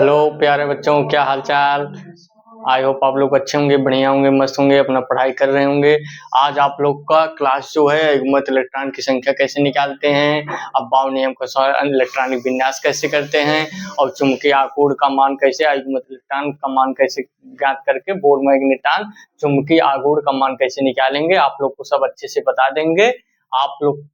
Hello प्यारे बच्चों, क्या हाल चाल। आई होप आप लोग अच्छे होंगे, बढ़िया होंगे, मस्त होंगे, अपना पढ़ाई कर रहे होंगे। आज आप लोग का क्लास जो है युग्मित इलेक्ट्रॉन की संख्या कैसे निकालते हैं, अबॉव नियम का इलेक्ट्रॉनिक विन्यास कैसे करते हैं और चुंबकीय आघूर्ण का मान कैसे, युग्मित इलेक्ट्रॉन का मान कैसे ज्ञात करके बोर मैग्नेट्रॉन चुंबकीय आघूर्ण का मान कैसे निकालेंगे, आप लोग को सब अच्छे से बता देंगे। आप लोग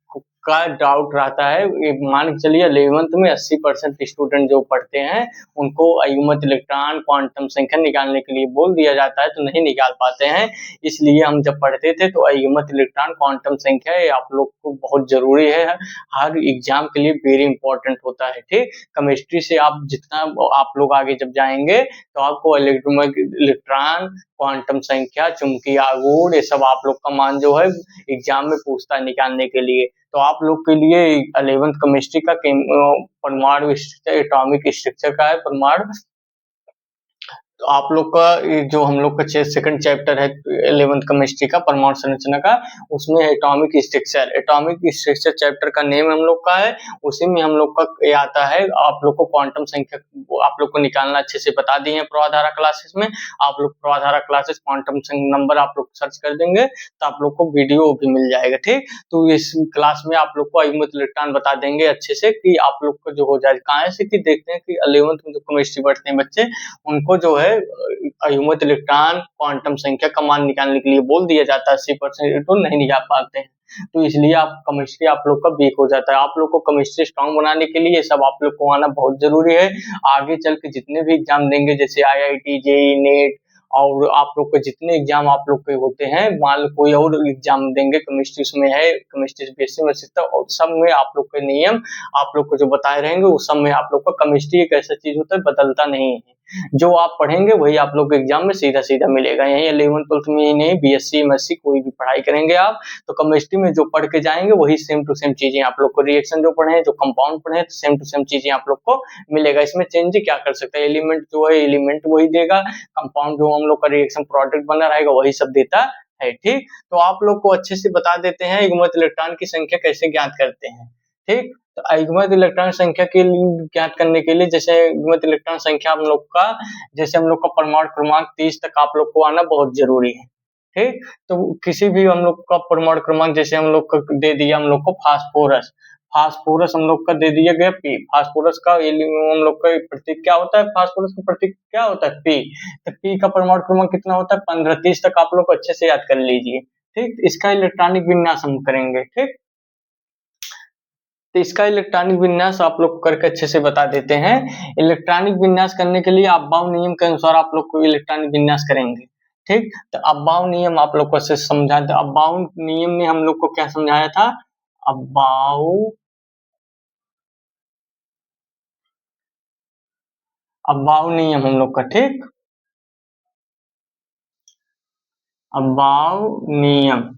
का डाउट रहता है, मान के चलिए 11th में 80% स्टूडेंट जो पढ़ते हैं उनको अयुग्मित इलेक्ट्रॉन क्वांटम संख्या निकालने के लिए बोल दिया जाता है तो नहीं निकाल पाते हैं। इसलिए हम जब पढ़ते थे तो अयुग्मित इलेक्ट्रॉन क्वांटम संख्या ये आप लोग को बहुत जरूरी है, हर एग्जाम के लिए वेरी इंपॉर्टेंट होता है। ठीक, केमिस्ट्री से आप जितना आप लोग आगे जब जाएंगे तो आपको इलेक्ट्रॉन क्वांटम संख्या, चुंबकीय आघूर्ण, ये सब आप लोग का मान जो है एग्जाम में पूछता है निकालने के लिए। तो आप लोग के लिए 11th केमिस्ट्री का परमाणु स्ट्रक्चर, एटॉमिक स्ट्रक्चर का है परमाणु। तो आप लोग का जो हम लोग का सेकंड चैप्टर है 11th केमिस्ट्री का परमाणु संरचना का, उसमें एटॉमिक स्ट्रक्चर चैप्टर का नेम हम लोग का है। उसी में हम लोग का ये आता है, आप लोग को क्वांटम संख्या आप लोग को निकालना अच्छे से बता दिए हैं प्रवाधारा क्लासेस में। आप लोग प्रवाधारा क्लासेस क्वांटम नंबर आप लोग सर्च कर देंगे तो आप लोग को वीडियो भी मिल जाएगा। ठीक, तो इस क्लास में आप लोग को अयुग्मित इलेक्ट्रॉन बता देंगे अच्छे से कि आप लोग को जो हो जाए। कहाँ से कि देखते हैं कि 11th में जो केमिस्ट्री पढ़ते हैं बच्चे, उनको जो है अयुग्मित इलेक्ट्रॉन क्वांटम संख्या का मान निकालने के लिए बोल दिया जाता है, 80% तो नहीं निकाल पाते हैं, तो इसलिए आप केमिस्ट्री आप लोग का वीक हो जाता है। आप लोग को केमिस्ट्री स्ट्रांग बनाने के लिए सब आप लोग को आना बहुत जरूरी है। आगे चल के जितने भी एग्जाम देंगे जैसे IIT, जेईई, नेट और आप लोग के जितने एग्जाम आप लोग के होते हैं, मान लो कोई और एग्जाम देंगे केमिस्ट्री में है, केमिस्ट्री बीएससी में सीखता और सब में आप लोग के नियम आप लोग को जो बताए रहेंगे उस सब में आप लोग का केमिस्ट्री एक ऐसा चीज होता है बदलता नहीं है। जो आप पढ़ेंगे वही आप लोग के एग्जाम में सीधा सीधा मिलेगा। यही 11th 12th में ही नहीं, बीएससी एमएससी कोई भी पढ़ाई करेंगे आप तो केमिस्ट्री में जो पढ़ के जाएंगे वही सेम टू सेम चीजें आप लोग को, रिएक्शन जो पढ़े हैं, जो कंपाउंड पढ़े हैं, तो सेम टू सेम चीजें आप लोग को मिलेगा। इसमें चेंज क्या कर सकते हैं, एलिमेंट जो है एलिमेंट वही देगा, कंपाउंड जो हम लोग का रिएक्शन प्रोडक्ट बना रहेगा वही सब देता है। ठीक, तो आप लोग को अच्छे से बता देते हैं युग्मित इलेक्ट्रॉन की संख्या कैसे ज्ञात करते हैं। ठीक, तो युग्मित इलेक्ट्रॉन संख्या के लिए ज्ञात करने के लिए, जैसे युग्मित इलेक्ट्रॉन संख्या हम लोग का, जैसे हम लोग का परमाणु क्रमांक 30 तक आप लोग को आना बहुत जरूरी है। ठीक, तो किसी भी हम लोग का परमाणु क्रमांक, जैसे हम लोग का दे दिया हम लोग को फास्फोरस, फास्फोरस हम लोग का दे दिया गया P। फास्फोरस का हम लोग का प्रतीक क्या होता है, फास्फोरस का प्रतीक क्या होता है P। तो P का परमाणु क्रमांक कितना होता है 15। 30 तक आप लोग अच्छे से याद कर लीजिए। ठीक, इसका इलेक्ट्रॉनिक विन्यास हम करेंगे। ठीक, तो इसका इलेक्ट्रॉनिक विन्यास आप लोग करके अच्छे से बता देते हैं। इलेक्ट्रॉनिक विन्यास करने के लिए अबॉव नियम के अनुसार आप लोग को इलेक्ट्रॉनिक विन्यास करेंगे। ठीक, तो अबॉव नियम आप लोग को अच्छे से समझा दे। अबॉव नियम ने हम लोग को क्या समझाया था, अबॉव नियम हम लोग का। ठीक, अबॉव नियम,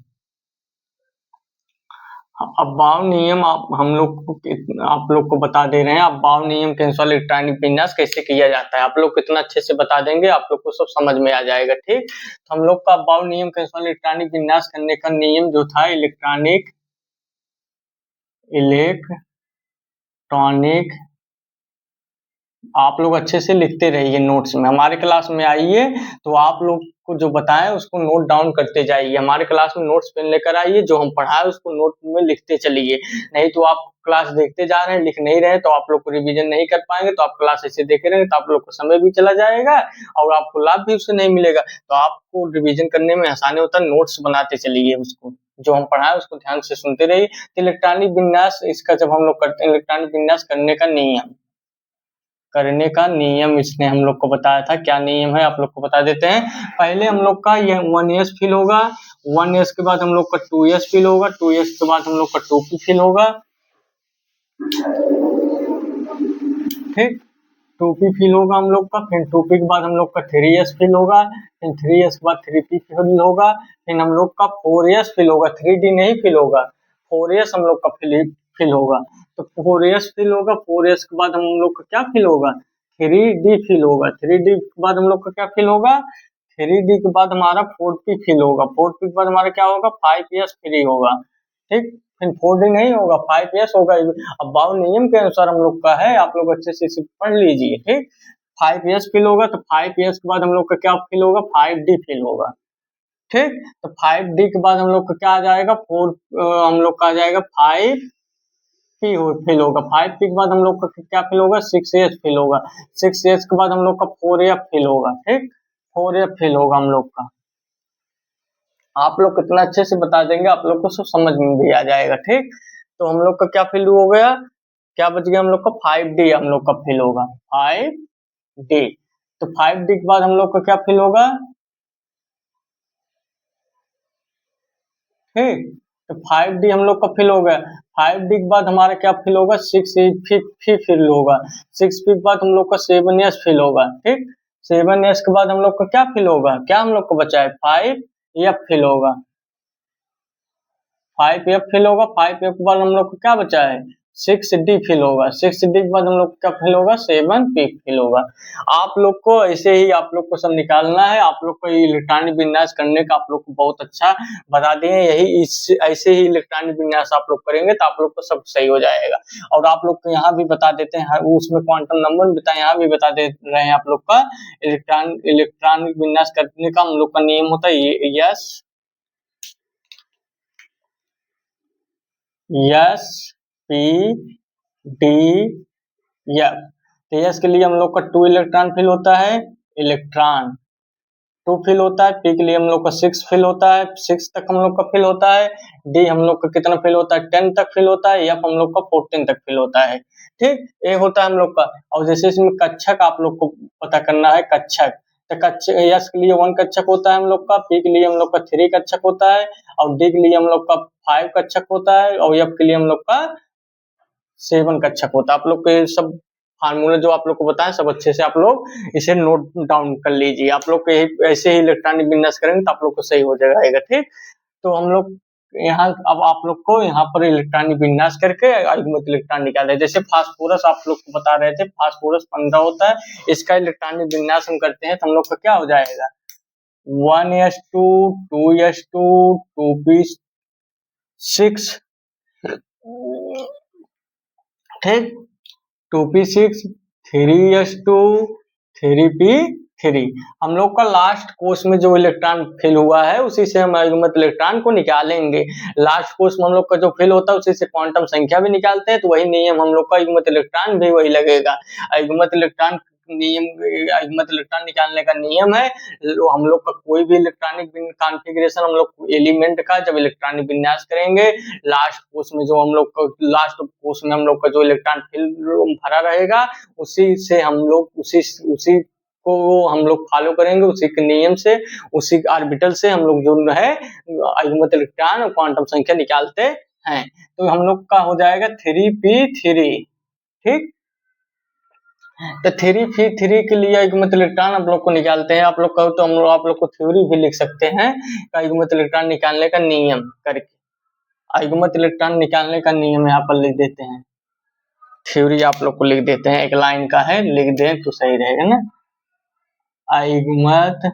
अबॉव नियम आप लोग को बता दे रहे हैं। अबॉव नियम के अनुसार इलेक्ट्रॉनिक विन्यास कैसे किया जाता है, आप लोग कितना अच्छे से बता देंगे आप लोग को सब समझ में आ जाएगा। ठीक, तो हम लोग का अबॉव नियम के अनुसार इलेक्ट्रॉनिक विन्यास करने का नियम जो था, इलेक्ट्रॉनिक आप लोग अच्छे से लिखते रहिए नोट्स में, हमारे क्लास में आइए तो आप लोग को जो बताएं उसको नोट डाउन करते जाइए। हमारे क्लास में नोट्स पेन लेकर आइए, जो हम पढ़ाए उसको नोट में लिखते चलिए। नहीं तो आप क्लास देखते जा रहे हैं, लिख नहीं रहे, तो आप लोग को रिवीजन नहीं कर पाएंगे, तो आप क्लास ऐसे देख रहे हैं तो आप लोग को समय भी चला जाएगा और आपको लाभ भी उससे नहीं मिलेगा। तो आपको रिवीजन करने में आसानी होता है, नोट्स बनाते चलिए, उसको जो हम पढ़ाए उसको ध्यान से सुनते रहिए। इलेक्ट्रॉनिक विन्यास, इसका जब हम लोग करते हैं इलेक्ट्रॉनिक विन्यास करने का नियम इसने हम लोग को बताया था। क्या नियम है आप लोग को बता देते हैं। पहले हम लोग का यह 1s फिल होगा, 1s के बाद हम लोग का 2s फिल होगा, 2s के बाद हम लोग का 2p फिल होगा। ठीक, 2p फिल होगा हम लोग का, फिर 2p के बाद हम लोग का 3s फिल होगा, फिर 3s के बाद 3p फिल होगा, फिर हम लोग का 4s फिल होगा, 3d नहीं फिल होगा, 4s हम लोग का फिल होगा। तो 4s फिल होगा, 4s के बाद हम लोग का क्या फिल होगा, 3d फिल होगा, 3d के बाद हम लोग का क्या फिल होगा, 3d के बाद हमारा 4p फिल होगा, 4p के बाद हमारा क्या होगा 5s फ्री होगा। ठीक, फिर 4d नहीं होगा 5s होगा। अब बाउ नियम के अनुसार हम लोग का है, आप लोग अच्छे से इसे पढ़ लीजिए। ठीक, 5s फिल होगा, तो 5s के बाद हम लोग का क्या फिल होगा, 5d फिल होगा। ठीक, तो 5d के बाद हम लोग का क्या आ जाएगा, हम लोग का आ जाएगा 5p फिल होगा। 5p के बाद हम लोग का क्या फिल होगा, 6s फिल होगा। 6s के बाद हम लोग का 4f फिल होगा। ठीक, 4f फिल होगा हम लोग का। आप लोग कितना अच्छे से बता देंगे, आप लोग को सब समझ में भी आ जाएगा। ठीक, तो हम लोग का क्या फिल हो गया, क्या बच गया हम लोग का, 5d हम लोग का फिल होगा, 5d। तो 5d के बाद हम लोग का क्या फिल होगा, ठीक, तो 5d हम लोग का फिल हो गया। 5d के बाद हमारा क्या फिल होगा, 6 फिल होगा। 6p के बाद हम लोग का 7s फिल होगा। ठीक, 7s के बाद हम लोग का क्या फिल होगा, क्या हम लोग को बचा है, 5f फिल होगा। 5f फिल होगा। 5f के बाद हम लोग को क्या बचा है, 6d फिल होगा। 6d के बाद हम लोग का फिल होगा, 7p फिल होगा। आप लोग को ऐसे ही आप लोग को सब निकालना है। आप लोग को इलेक्ट्रॉनिक विन्यास करने का आप लोग को बहुत अच्छा बता दिए। यही ऐसे ही इलेक्ट्रॉनिक विन्यास आप लोग करेंगे तो आप लोग को सब सही हो जाएगा। और आप लोग को यहाँ भी बता देते हैं, उसमें क्वांटम नंबर बताए, यहाँ भी बता दे रहे हैं आप लोग का इलेक्ट्रॉनिक विन्यास करने का हम लोग का नियम होता है, yes yes P D F. तो यस के लिए हम लोग का 2 इलेक्ट्रॉन फिल होता है, इलेक्ट्रॉन 2 फिल होता है। पी के लिए हम लोग का 6 फिल होता है, 6 तक हम लोग का फिल होता है। डी हम लोग का कितना फिल होता है, 10 तक फिल होता है। एफ हम लोग का 14 तक फिल होता है। ठीक, ये होता है हम लोग का। और जैसे इसमें कक्षक आप लोग को पता करना है, कक्षक, तो कक्षक यस के लिए 1 कक्षक होता है हम लोग का, पी के लिए हम लोग का 3 कक्षक होता है, और डी के लिए हम लोग का 5 कक्षक होता है, और एफ के लिए हम लोग का 7 कक्षक होता है। आप लोग को ये सब फार्मूला जो आप लोग को बताएं सब अच्छे से आप लोग इसे नोट डाउन कर लीजिए। आप लोग को ऐसे ही इलेक्ट्रॉनिक विन्यास करेंगे तो आप लोग को सही हो जाएगा। ठीक, तो हम लोग यहाँ अब आप लोग को यहाँ पर इलेक्ट्रॉनिक विन्यास करके अयुग्मित इलेक्ट्रॉन निकाले। जैसे फास्फोरस आप लोग को बता रहे थे, फास्फोरस 15 होता है, इसका इलेक्ट्रॉनिक विन्यास हम करते हैं तो हम लोग का क्या हो जाएगा, 1s2 2s2 2p6, ठीक, 2p6 3s2 3p3। हम लोग का लास्ट कोर्स में जो इलेक्ट्रॉन फिल हुआ है उसी से हम अयुग्मित इलेक्ट्रॉन को निकालेंगे। लास्ट कोर्स में हम लोग का जो फिल होता है उसी से क्वांटम संख्या भी निकालते हैं, तो वही नियम हम लोग का अयुग्मित इलेक्ट्रॉन भी वही लगेगा। अयुग्मित इलेक्ट्रॉन नियम, अयुग्मित इलेक्ट्रॉन निकालने का नियम है, हम लोग का कोई भी इलेक्ट्रॉनिक कॉन्फ़िगरेशन हम लोग एलिमेंट का जब इलेक्ट्रॉनिक विन्यास करेंगे, लास्ट कोर्स में जो हम लोग का लास्ट कोर्स में हम लोग का जो इलेक्ट्रॉन फिल भरा रहेगा उसी से हम लोग उसी को हम लोग फॉलो करेंगे, उसी के नियम से, उसी ऑर्बिटल से हम लोग जो है अयुग्मित इलेक्ट्रॉन और क्वांटम संख्या निकालते हैं। तो हम लोग का हो जाएगा 3p3। ठीक, तो 3p3 के लिए अयुग्मित इलेक्ट्रॉन आप लोग को निकालते हैं। आप लोग कहो तो हम लोग आप लोग को थ्योरी भी लिख सकते हैं, अयुग्मित इलेक्ट्रॉन निकालने का नियम करके। अयुग्मित इलेक्ट्रॉन निकालने का नियम यहाँ पर लिख देते हैं, थ्योरी आप लोग को लिख देते हैं, एक लाइन का है, लिख दें तो सही रहेगा ना। अयुग्मित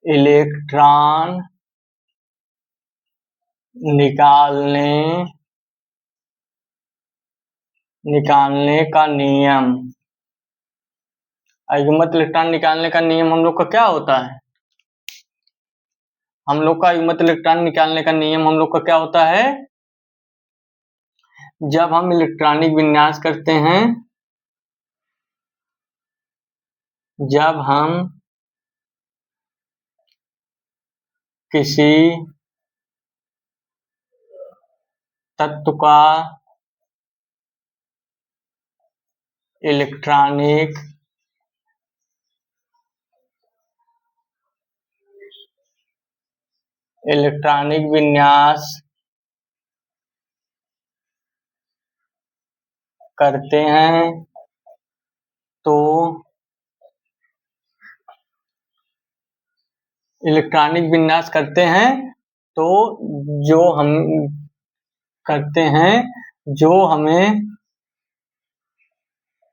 इलेक्ट्रॉन निकालने का नियम, अयुग्मित इलेक्ट्रॉन निकालने का नियम हम लोग का क्या होता है, हम लोग का अयुग्मित इलेक्ट्रॉन निकालने का नियम हम लोग का क्या होता है, जब हम इलेक्ट्रॉनिक विन्यास करते हैं, जब हम किसी तत्व का इलेक्ट्रॉनिक विन्यास करते हैं तो इलेक्ट्रॉनिक विन्यास करते हैं तो जो हम करते हैं, जो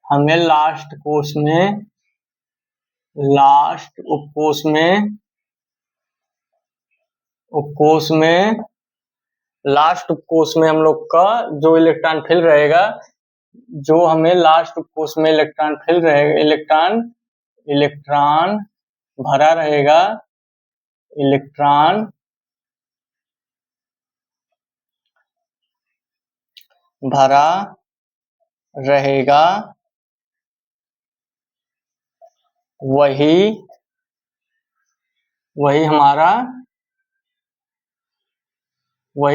हमें लास्ट कोर्स में लास्ट कोर्स में हम लोग का जो इलेक्ट्रॉन फिल रहेगा जो हमें लास्ट कोष में इलेक्ट्रॉन फिल रहेगा, इलेक्ट्रॉन भरा रहेगा, इलेक्ट्रॉन भरा रहेगा, वही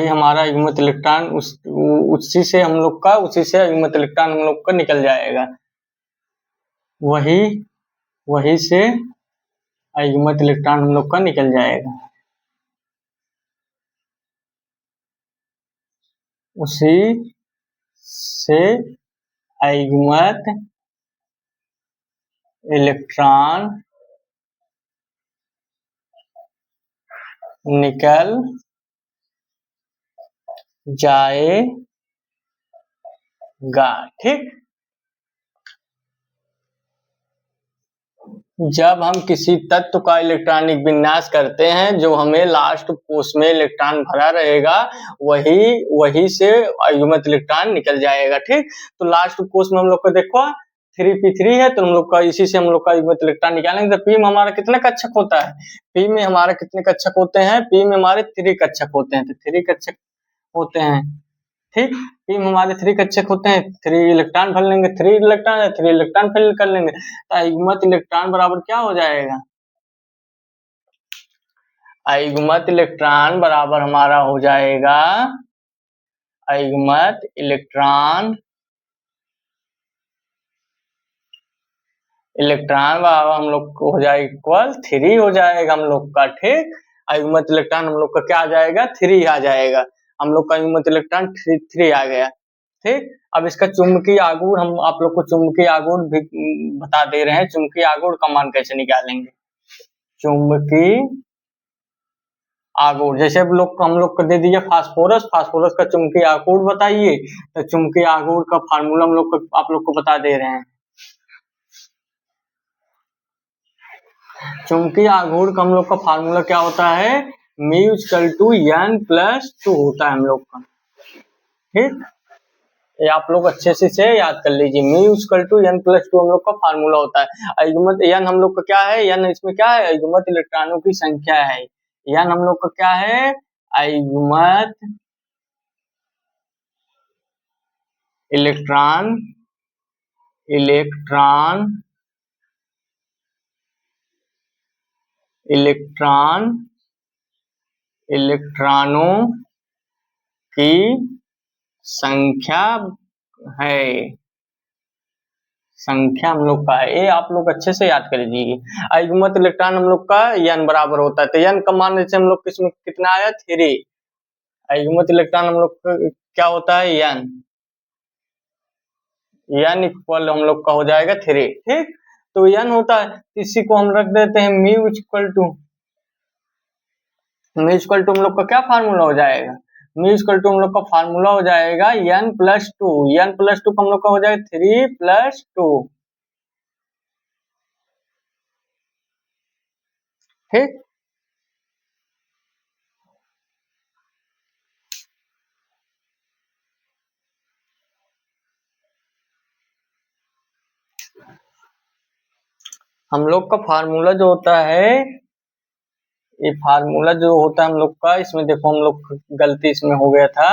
हमारा युग्मित इलेक्ट्रॉन उसी से युग्मित इलेक्ट्रॉन हम लोग का निकल जाएगा, वही से युग्मित इलेक्ट्रॉन हम लोग का निकल जाएगा, उसी से युग्मित इलेक्ट्रॉन निकल जाएगा। ठीक, जब हम किसी तत्व का इलेक्ट्रॉनिक विन्यास करते हैं, जो हमें लास्ट कोष में इलेक्ट्रॉन भरा रहेगा, वही से युग्मित इलेक्ट्रॉन निकल जाएगा। ठीक, तो लास्ट कोष में हम लोग को देखो 3p3 है, तो हम लोग का इसी से हम लोग का युग्मित इलेक्ट्रॉन निकालेंगे। तो p में हमारा कितने कक्षक होता है? p में हमारे कितने कक्षक होते हैं? p में हमारे 3 कक्षक होते हैं, तो 3 कक्षक होते हैं। ठीक, p में हमारे 3 कक्षक होते हैं, 3 इलेक्ट्रॉन भर लेंगे, 3 इलेक्ट्रॉन फिल कर लेंगे, तो युग्मित इलेक्ट्रॉन बराबर क्या हो जाएगा? युग्मित इलेक्ट्रॉन बराबर हमारा हो जाएगा, युग्मित इलेक्ट्रॉन बराबर हम लोग को हो जाएगा इक्वल 3 हो जाएगा हम लोग का। ठीक, युग्मित इलेक्ट्रॉन हम लोग का क्या आ जाएगा? 3 आ जाएगा, हम लोग का युग्मित इलेक्ट्रॉन 3 आ गया। ठीक, अब इसका चुंबकीय आघूर्ण हम आप लोग को चुंबकीय आघूर्ण भी बता दे रहे हैं। चुंबकीय आघूर्ण का मान कैसे निकालेंगे? चुंबकीय आघूर्ण जैसे हम लोग को दे दिया फास्फोरस का चुंबकीय आघूर्ण बताइए, तो चुंबकीय आघूर्ण का फार्मूला आप लोग को बता दे रहे हैं। चुंबकीय आघूर्ण का हम लोग का फार्मूला क्या होता है? μ=n+2 होता है हम लोग का। ठीक, ये आप लोग अच्छे से याद कर लीजिए, μ=n+2 हम लोग का फार्मूला होता है। युग्मित n हम लोग का क्या है? n इसमें क्या है? युग्मित इलेक्ट्रॉनों की संख्या है। n हम लोग का क्या है? युग्मित इलेक्ट्रॉनों की संख्या है, संख्या हम लोग का है। ये आप लोग अच्छे से याद कर लीजिए। युग्मित इलेक्ट्रॉन हम लोग का n बराबर होता है, तो n का मान जैसे हम लोग किसमें कितना आया? 3। युग्मित इलेक्ट्रॉन हम लोग का क्या होता है? n इक्वल हम लोग का हो जाएगा 3। ठीक, तो n होता है, इसी को हम रख देते हैं μ=m हम लोग का क्या फार्मूला हो जाएगा? μ=हम लोग का फार्मूला हो जाएगा n+2। n+2 का हम लोग का हो जाएगा 3+2। ठीक, हम लोग का फार्मूला जो होता है, ये फार्मूला जो होता है हम लोग का, इसमें देखो हम लोग गलती इसमें हो गया था,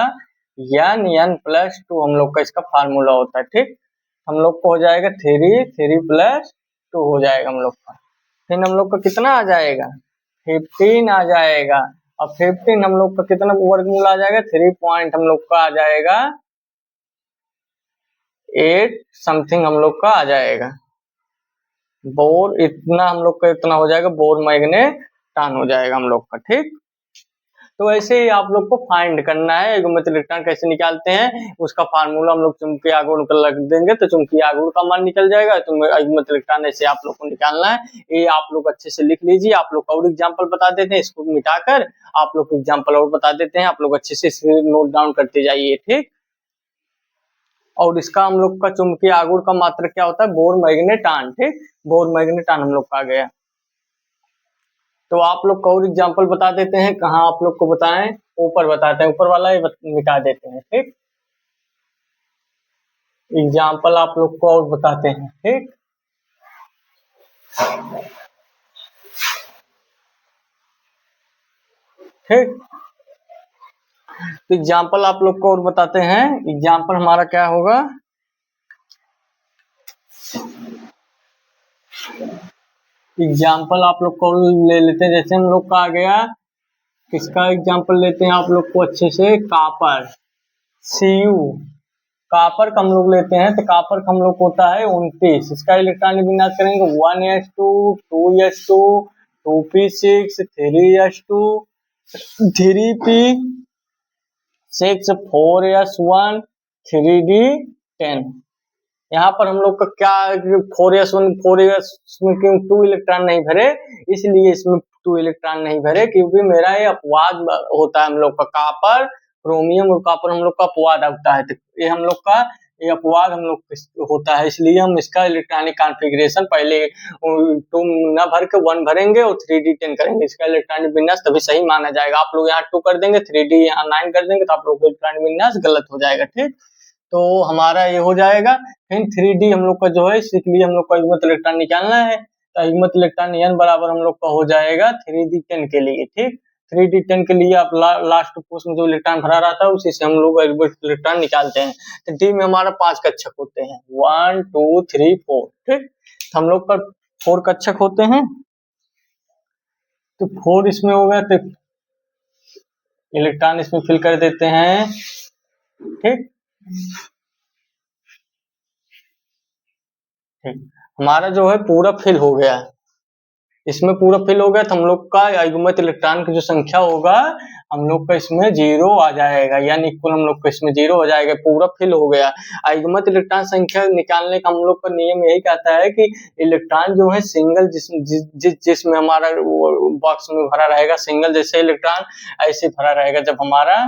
n+2 हम लोग का इसका फार्मूला होता है। ठीक, हम लोग को हो जाएगा 3+2 हो जाएगा हम लोग का। फिर हम लोग का कितना आ जाएगा? 15 आ जाएगा। अब 15 हम लोग का कितना वर्गमूल आ जाएगा? 3 पॉइंट हम लोग का आ जाएगा 8 समथिंग हम लोग का आ जाएगा। बोर इतना हम लोग का इतना हो जाएगा, बोर मैग्नेटान हो जाएगा हम लोग का। ठीक, तो ऐसे ही आप लोग को फाइंड करना है युग्मित इलेक्ट्रॉन कैसे निकालते हैं, उसका फार्मूला हम लोग चुंबकीय आघूर्ण का लग देंगे, तो चुंबकीय आघूर्ण का मान निकल जाएगा। तो युग्मित इलेक्ट्रॉन ऐसे आप लोग को निकालना है। ये आप लोग अच्छे से लिख लीजिए। आप लोग और एग्जाम्पल बता देते हैं, इसको मिटाकर आप लोग को एग्जाम्पल और बता देते हैं, आप लोग अच्छे से नोट डाउन करते जाइए। ठीक, और इसका हम लोग का चुंबकीय आघूर्ण का मात्रक क्या होता है? बोर मैग्नेटान। ठीक, बोर मैग्नेटान हम लोग का आ गया। तो आप लोग को और एग्जाम्पल बता देते हैं, कहाँ आप लोग को बताएं? ऊपर बताते हैं, ऊपर वाला ही मिटा देते हैं। ठीक, एग्जाम्पल आप लोग को और बताते हैं, ठीक। ठीक, तो एग्जाम्पल आप लोग को और बताते हैं। एग्जाम्पल हमारा क्या होगा, एग्जाम्पल आप लोग को ले लेते हैं। जैसे हम लोग का आ गया, किसका एग्जाम्पल लेते हैं आप लोग को अच्छे से, कापर, Cu, कापर का हम लोग लेते हैं। तो कापर का हम लोग होता है 29, इसका इलेक्ट्रॉनिक विन्यास करेंगे 1s2 2s2 2p6 3s2 3p6 4s1 3d10। यहाँ पर हम लोग का क्या, 4s1 4s में क्यों 2 इलेक्ट्रॉन नहीं भरे, इसलिए इसमें 2 इलेक्ट्रॉन नहीं भरे क्योंकि मेरा ये अपवाद होता है हम लोग का, कापर क्रोमियम और कापर हम लोग का अपवाद होता है। तो ये हम लोग का ये अपवाद हम लोग होता है, इसलिए हम इसका इलेक्ट्रॉनिक कॉन्फ़िगरेशन पहले 2 न भर के 1 भरेंगे और 3d10 करेंगे, इसका इलेक्ट्रॉनिक विन्यास तभी सही माना जाएगा। आप लोग यहाँ 2 कर देंगे, 3d यहाँ 9 कर देंगे तो आप लोग का इलेक्ट्रॉनिक विन्यास गलत हो जाएगा, ठीक। तो हमारा ये हो जाएगा। फिर 3D हम लोग का जो है, इसलिए हम लोग को युग्मित इलेक्ट्रॉन निकालना है। तो युग्मित इलेक्ट्रॉन n बराबर हम लोग का हो जाएगा 3d10 के लिए, ठीक। 3d10 के लिए आप लास्ट पोस्ट में जो इलेक्ट्रॉन भरा रहता है उसी से हम लोग युग्मित इलेक्ट्रॉन निकालते हैं। तो D में हमारा 5 कक्षक होते हैं, 1 2 3 4, ठीक। तो हम लोग का 4 कक्षक होते हैं, तो 4 इसमें हो गया, तो इलेक्ट्रॉन इसमें फिल कर देते हैं, ठीक। हमारा जो है पूरा फिल हो गया, इसमें पूरा फिल हो गया। तो हम लोग का युग्मित इलेक्ट्रॉन की जो संख्या होगा हम लोग का इसमें 0 आ जाएगा, यानी इक्वल हम लोग का इसमें 0 हो जाएगा, पूरा फिल हो गया। युग्मित इलेक्ट्रॉन संख्या निकालने का हम लोग का नियम यही कहता है कि इलेक्ट्रॉन जो है सिंगल जिसमें हमारा बॉक्स में भरा रहेगा, सिंगल जैसे इलेक्ट्रॉन ऐसे भरा रहेगा जब हमारा,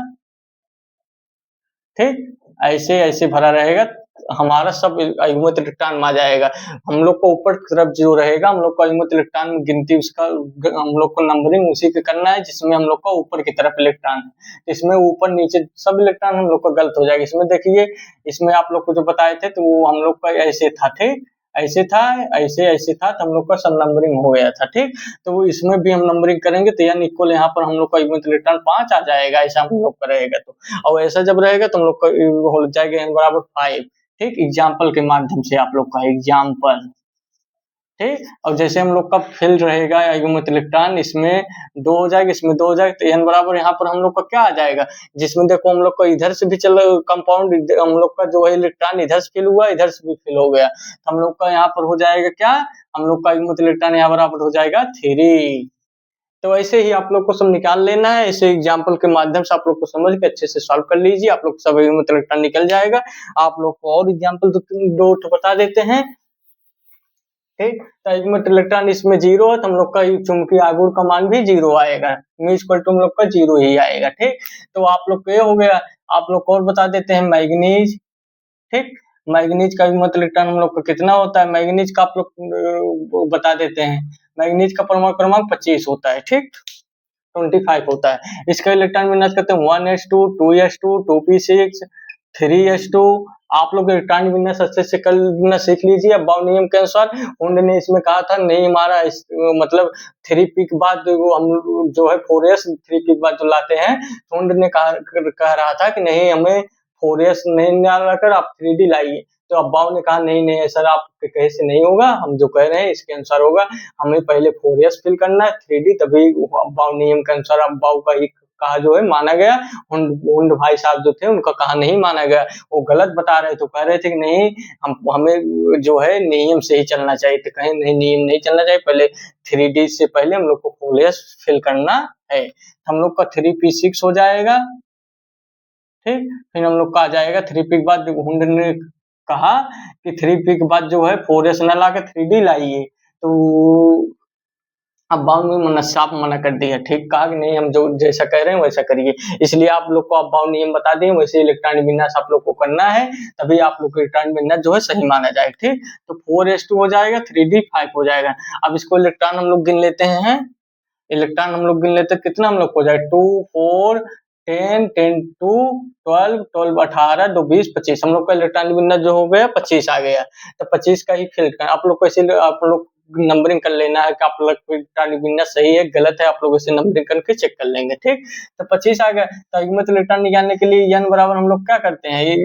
ठीक, ऐसे भरा रहेगा, हमारा सब युग्मित इलेक्ट्रॉन आ जाएगा। हम लोग को ऊपर की तरफ जो रहेगा हम लोग का युग्मित इलेक्ट्रॉन गिनती, उसका हम लोग को नंबरिंग उसी के करना है जिसमें हम लोग का ऊपर की तरफ इलेक्ट्रॉन है। इसमें ऊपर नीचे सब इलेक्ट्रॉन हम लोग का गलत हो जाएगा। इसमें देखिए, इसमें आप लोग को जो बताए थे तो वो हम लोग का ऐसे था, ठीक, ऐसे था, ऐसे था, तो हम लोग का सब नंबरिंग हो गया था, ठीक। तो वो इसमें भी हम नंबरिंग करेंगे तो यानी इक्वल यहाँ पर हम लोग का युग्मित इलेक्ट्रॉन 5 आ जाएगा, ऐसा हम लोग का रहेगा। तो और ऐसा जब रहेगा तो हम लोग का हो जाएगा n बराबर 5, ठीक। एग्जाम्पल के माध्यम से आप लोग का एग्जाम्पल, ठीक। और जैसे हम लोग का फिल रहेगा युग्मित इलेक्ट्रॉन, इसमें 2 हो जाएगा, इसमें 2 हो जाएगा, तो n बराबर यहाँ पर हम लोग का क्या आ जाएगा, जिसमें देखो हम लोग को इधर से भी चलो कंपाउंड, हम लोग का जो है इलेक्ट्रॉन इधर से फिल हुआ, इधर से भी फिल हो गया, तो हम लोग का यहाँ पर हो जाएगा क्या, हम लोग का युग्मित इलेक्ट्रॉन यहाँ बराबर हो जाएगा 3। तो ऐसे ही आप लोग को सब निकाल लेना है, ऐसे एग्जाम्पल के माध्यम से आप लोग को समझ के अच्छे से सॉल्व कर लीजिए, आप लोग सब युग्मित इलेक्ट्रॉन निकल जाएगा। आप लोग को और एग्जाम्पल दो बता देते हैं, ठीक। तो युग्मित इलेक्ट्रॉन इसमें 0 है तो हम लोग का चुंबकीय आघूर्ण का मान भी 0 आएगा, इक्वल टू हम लोग का 0 ही आएगा, ठीक। तो आप लोग को ये हो गया। आप लोग को और बता देते हैं मैग्नीज, ठीक। मैग्नीज का युग्मित इलेक्ट्रॉन हम लोग का कितना होता है, मैग्नीज का आप लोग बता देते हैं। मैग्नीज का परमाणु क्रमांक 25 होता है, ठीक, 25 होता है। इसका इलेक्ट्रॉन विन्यास करते हैं 1s2 2s2 2p6 3s2। आप लोग इलेक्ट्रॉन विन्यास अच्छे से करना सीख लीजिए। अब बाउ नियम के अनुसार हुंड ने इसमें कहा था नहीं हमारा मतलब 3p के बाद हम जो है 4s 3p के बाद जो लाते हैं, हुंड ने कह रहा था कि नहीं हमें 4s नहीं लाकर आप 3d लाइए। तो अब्बाऊ ने कहा नहीं नहीं सर आपके कहे से नहीं होगा, हम जो कह रहे हैं इसके अनुसार होगा, हमें पहले 4s फिल करना है 3d, तभी अब्बाऊ नियम के अनुसार अब्बाऊ का एक कहा जो है माना गया। हुंड भाई साहब जो थे उनका कहा नहीं माना गया, वो गलत बता रहे थे, कह रहे थे कि नहीं हमें जो है नियम से ही चलना चाहिए, तो कहीं नहीं नियम नहीं चलना चाहिए, पहले 3d से पहले हम लोग को 4s फिल करना है। हम लोग का 3p6 हो जाएगा, ठीक। फिर हम लोग का आ जाएगा 3p के बाद हुंड ने कहा कि 3p के बाद जो है 4s न ला के 3d लाइए, तो अब बाउंड में मना साफ मना कर दिया, ठीक, कहा कि नहीं हम जो जैसा कह रहे हैं वैसा करिए। इसलिए आप लोग को अब बाउंड नियम बता दिए, वैसे इलेक्ट्रॉनिक विन्यास आप लोग को करना है, तभी आप लोग को इलेक्ट्रॉनिक विन्यास जो है सही माना जाएगा, ठीक। तो 4s2 हो जाएगा, 3d 5 हो जाएगा। अब इसको इलेक्ट्रॉन हम लोग गिन लेते हैं, इलेक्ट्रॉन हम लोग गिन लेते हैं, कितना हम लोग हो जाएगा 2 4 10, 10 2 12, 12 18, 2 20, 25 हम लोग का इलेक्ट्रॉनिक विन्यास जो हो गया 25 आ गया। तो 25 का ही फिल करना आप लोग को, इसीलिए आप लोग नंबरिंग कर लेना है कि आप लोग को इलेक्ट्रॉनिक विन्यास सही है गलत है, आप लोग इसे नंबरिंग करके चेक कर लेंगे, ठीक। तो 25 आ गया। तो अयुग्मित इलेक्ट्रॉन निकालने के लिए n बराबर हम लोग क्या करते हैं, ये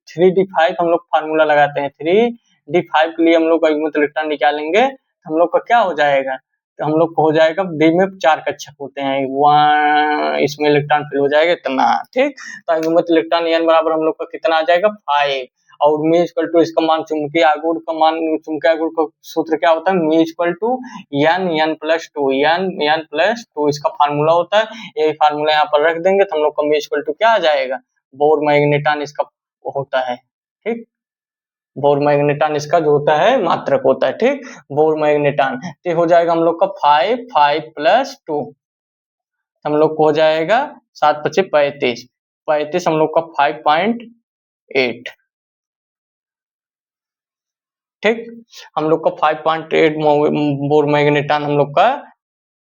3d5 हम लोग फार्मूला लगाते हैं। 3d5 के लिए हम लोग अयुग्मित इलेक्ट्रॉन निकालेंगे, हम लोग का क्या हो जाएगा, तो हम लोग को हो जाएगा डी में 4 कक्षक होते हैं, इसमें इलेक्ट्रॉन फिल हो जाएगा इतना, ठीक। तो अयुग्मित इलेक्ट्रॉन n बराबर हम लोग का कितना आ जाएगा 5, और म्यू इक्वल टू इसका मान चुंबकीय आघूर्ण का मान, चुंबकीय आघूर्ण का सूत्र क्या होता है, mu equal to n plus two इसका फार्मूला होता है। यही फार्मूला यहाँ पर रख देंगे तो हम लोग का म्यू इक्वल टू क्या आ जाएगा, बोर मैग्नेटान इसका होता है, ठीक। बोर मैग्नेटान इसका जो होता है मात्रक होता है, ठीक। बोर मैग्नेटान तो हो जाएगा हम लोग का 5 प्लस 2, हम लोग को हो जाएगा 7 × 5 = 35 हम लोग का 5.8, ठीक। हम लोग का 5.8 बोर मैग्नेटान हम लोग का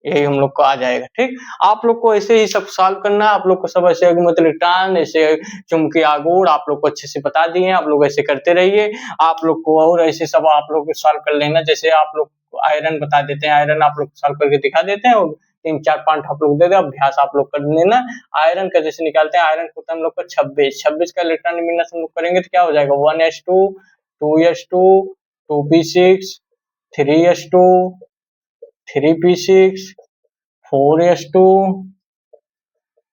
यही हम लोग को आ जाएगा, ठीक। आप लोग को ऐसे ही सब सॉल्व करना है, आप लोग को सब ऐसे अयुग्मित इलेक्ट्रॉन, ऐसे चुंबकीय आघूर्ण आप लोग को अच्छे से बता दिए हैं, आप लोग ऐसे करते रहिए। आप लोग को और ऐसे सब आप लोग सॉल्व कर लेना, जैसे आप लोग आयरन बता देते हैं, आयरन आप लोग सॉल्व करके दिखा देते हैं और 3-4 पॉइंट आप लोग दे दे, अभ्यास आप लोग कर लेना। आयरन का जैसे निकालते हैं, आयरन होता है हम लोग का 26 का इलेक्ट्रॉन विन्यास हम लोग करेंगे तो क्या हो जाएगा 1s2 2s2 2p6 3s2 3p6 4s2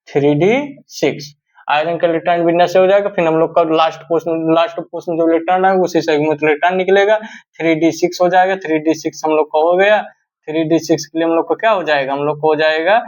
3d6 iron का इलेक्ट्रॉन विन्यास से हो जाएगा। फिर हम लोग का लास्ट पोर्शन जो इलेक्ट्रॉन है उसी से अयुग्मित इलेक्ट्रॉन निकलेगा, 3d6 हो जाएगा। 3d6 हम लोग का हो गया। 3d6 के लिए हम लोग को क्या हो जाएगा, हम लोग को हो जाएगा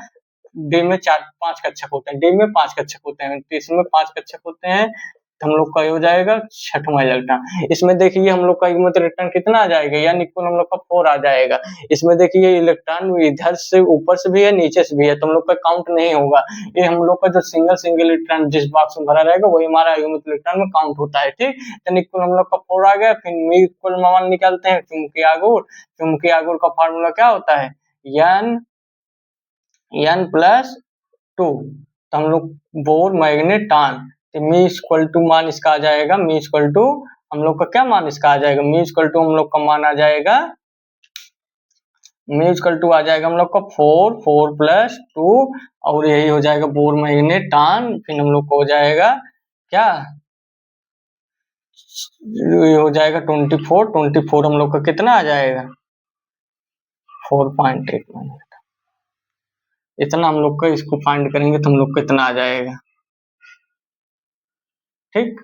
डी में 4-5 कक्षक होते हैं, डी में 5 कक्षक होते हैं, इसमें 5 कक्षक होते हैं, तो हम लोग का ये हो जाएगा 6वां इलेक्ट्रॉन। इसमें देखिए हम लोग का अयुग्मित इलेक्ट्रॉन कितना आ जाएगा, यानी इक्वल हम लोग का 4 आ जाएगा। इसमें देखिए इलेक्ट्रॉन इधर से ऊपर से भी है नीचे से भी है, तो हम लोग का काउंट नहीं होगा। ये हम लोग का जो सिंगल इलेक्ट्रॉन जिस बॉक्स में भरा रहेगा वही हमारा अयुग्मित इलेक्ट्रॉन में काउंट होता है, ठीक। तो इक्वल हम लोग का 4 आ गया। फिर म्यू इक्वल मान निकालते हैं चुंबकीय आघूर्ण, चुंबकीय आघूर्ण का फार्मूला क्या होता है, n प्लस 2, तो हम लोग बोर मैग्नेटान, तो म्यू इक्वल टू मान इसका आ जाएगा, म्यू इक्वल टू हम लोग का क्या मान इसका आ जाएगा, म्यू इक्वल टू हम लोग का मान आ जाएगा, म्यू इक्वल टू आ जाएगा हम लोग का 4 प्लस 2, और यही हो जाएगा बोर मैग्नेटान। फिर हम लोग को हो जाएगा क्या, ये हो जाएगा 24 हम लोग का कितना आ जाएगा 4.8, इतना हम लोग का इसको फाइंड करेंगे तो हम लोग को इतना आ जाएगा, ठीक।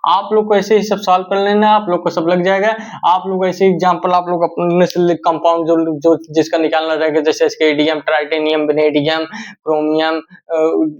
आप लोग को ऐसे ही सब सॉल्व कर लेना, आप लोग को सब लग जाएगा। आप लोग ऐसे एग्जांपल आप लोग अपने से कंपाउंड जो जिसका निकालना रहेगा, जैसे स्केडियम, टाइटेनियम, वेनेडियम, क्रोमियम,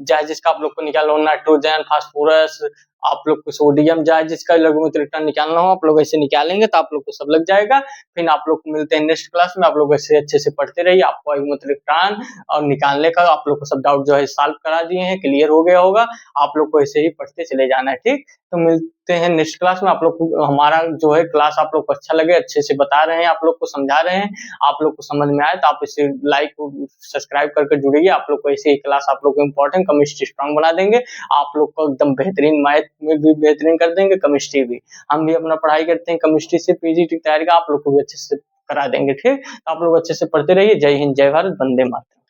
चाहे जिसका आप लोग को निकालना हो, नाइट्रोजन, फास्फोरस, आप लोग को सोडियम, चाहे जिसका अयुग्मित इलेक्ट्रॉन निकालना हो आप लोग ऐसे निकालेंगे तो आप लोग को सब लग जाएगा। फिर आप लोग को मिलते हैं नेक्स्ट क्लास में। आप लोग ऐसे अच्छे से पढ़ते रहिए, आपको अयुग्मित इलेक्ट्रॉन और निकालने का आप लोग को सब डाउट जो है सॉल्व करा दिए हैं, क्लियर हो गया होगा। आप लोग को ऐसे ही पढ़ते चले जाना है, ठीक। तो मिलते हैं नेक्स्ट क्लास में। आप लोग को हमारा जो है क्लास आप लोग को अच्छा लगे, अच्छे से बता रहे हैं, आप लोग को समझा रहे हैं, आप लोग को समझ में आए तो आप इसे लाइक सब्सक्राइब करके जुड़िए। आप लोग को ऐसे ही क्लास आप लोग को इम्पोर्टेंट, केमिस्ट्री स्ट्रांग बना देंगे, आप लोग को एकदम बेहतरीन, मैथ में भी बेहतरीन कर देंगे, केमिस्ट्री भी। हम भी अपना पढ़ाई करते हैं केमिस्ट्री से, पीजीटी की तैयारी का आप लोग को भी अच्छे से करा देंगे, ठीक। आप लोग अच्छे से पढ़ते रहिए। जय हिंद, जय भारत, वंदे मातरम।